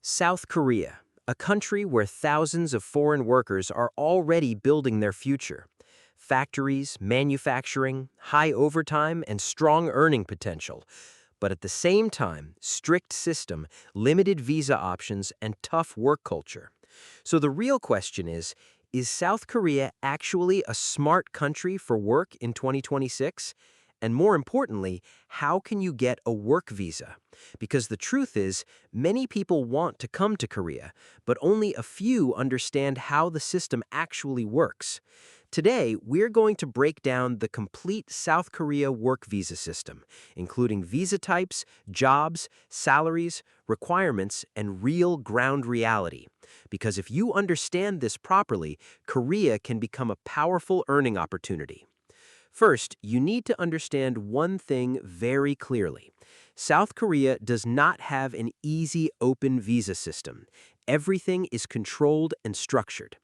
South Korea, a country where thousands of foreign workers are already building their future. Factories, manufacturing, high overtime, and strong earning potential. But at the same time, strict system, limited visa options, and tough work culture. So the real question is South Korea actually a smart country for work in 2026? And more importantly, how can you get a work visa? Because the truth is, many people want to come to Korea, but only a few understand how the system actually works. Today, we're going to break down the complete South Korea work visa system, including visa types, jobs, salaries, requirements, and real ground reality. Because if you understand this properly, Korea can become a powerful earning opportunity. First, you need to understand one thing very clearly. South Korea does not have an easy open visa system. Everything is controlled and structured.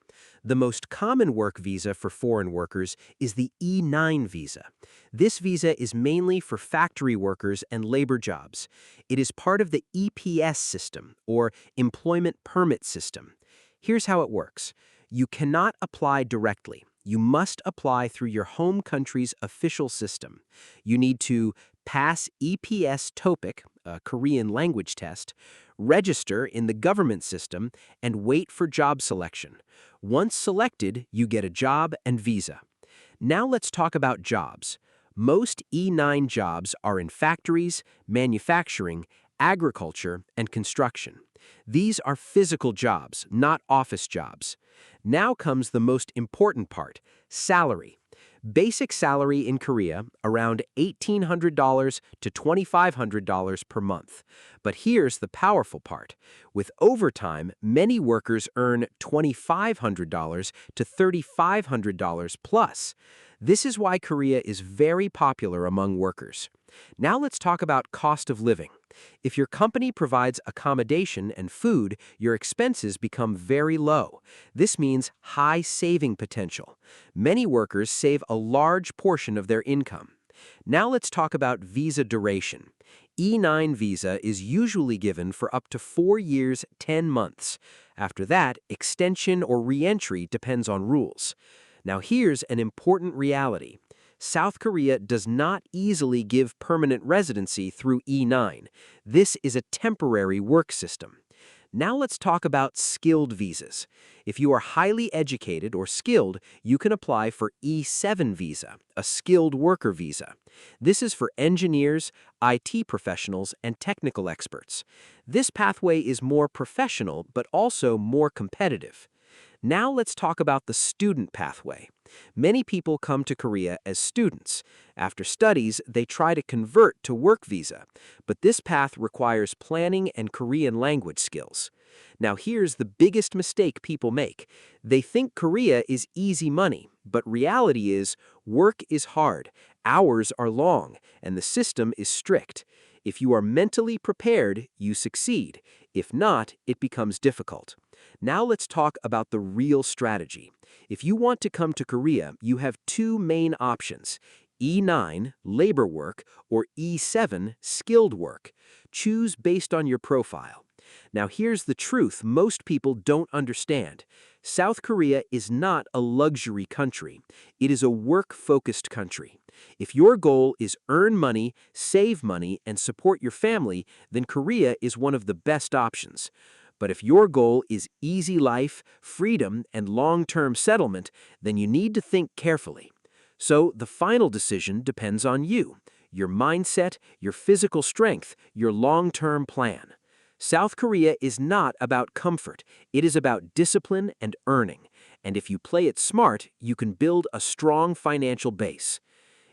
The most common work visa for foreign workers is the E9 visa. This visa is mainly for factory workers and labor jobs. It is part of the EPS system, or employment permit system. Here's how it works. You cannot apply directly. You must apply through your home country's official system. You need to pass EPS-TOPIK, a Korean language test, register in the government system, and wait for job selection. Once selected, you get a job and visa. Now let's talk about jobs. Most E9 jobs are in factories, manufacturing, agriculture, and construction. These are physical jobs, not office jobs. Now comes the most important part, salary. Basic salary in Korea, around $1,800 to $2,500 per month. But here's the powerful part. With overtime, many workers earn $2,500 to $3,500 plus. This is why Korea is very popular among workers. Now let's talk about cost of living. If your company provides accommodation and food, your expenses become very low. This means high saving potential. Many workers save a large portion of their income. Now let's talk about visa duration. E9 visa is usually given for up to 4 years, 10 months. After that, extension or re-entry depends on rules. Now here's an important reality. South Korea does not easily give permanent residency through E9. This is a temporary work system. Now let's talk about skilled visas. If you are highly educated or skilled, you can apply for E7 visa, a skilled worker visa. This is for engineers, IT professionals, and technical experts. This pathway is more professional but also more competitive. Now let's talk about the student pathway. Many people come to Korea as students. After studies, they try to convert to work visa, but this path requires planning and Korean language skills. Now here's the biggest mistake people make. They think Korea is easy money, but reality is work is hard, hours are long, and the system is strict. If you are mentally prepared, you succeed. If not, it becomes difficult. Now let's talk about the real strategy. If you want to come to Korea, you have two main options: E9, labor work, or E7, skilled work. Choose based on your profile. Now here's the truth most people don't understand. South Korea is not a luxury country. It is a work-focused country. If your goal is earn money, save money, and support your family, then Korea is one of the best options. But if your goal is easy life, freedom, and long-term settlement, then you need to think carefully. So the final decision depends on you, your mindset, your physical strength, your long-term plan. South Korea is not about comfort. It is about discipline and earning. And if you play it smart, you can build a strong financial base.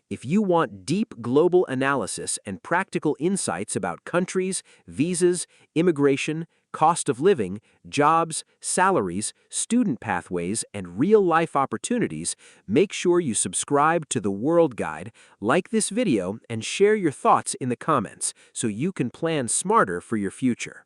If you want deep global analysis and practical insights about countries, visas, immigration, cost of living, jobs, salaries, student pathways, and real-life opportunities, make sure you subscribe to the World Guide, like this video, and share your thoughts in the comments so you can plan smarter for your future.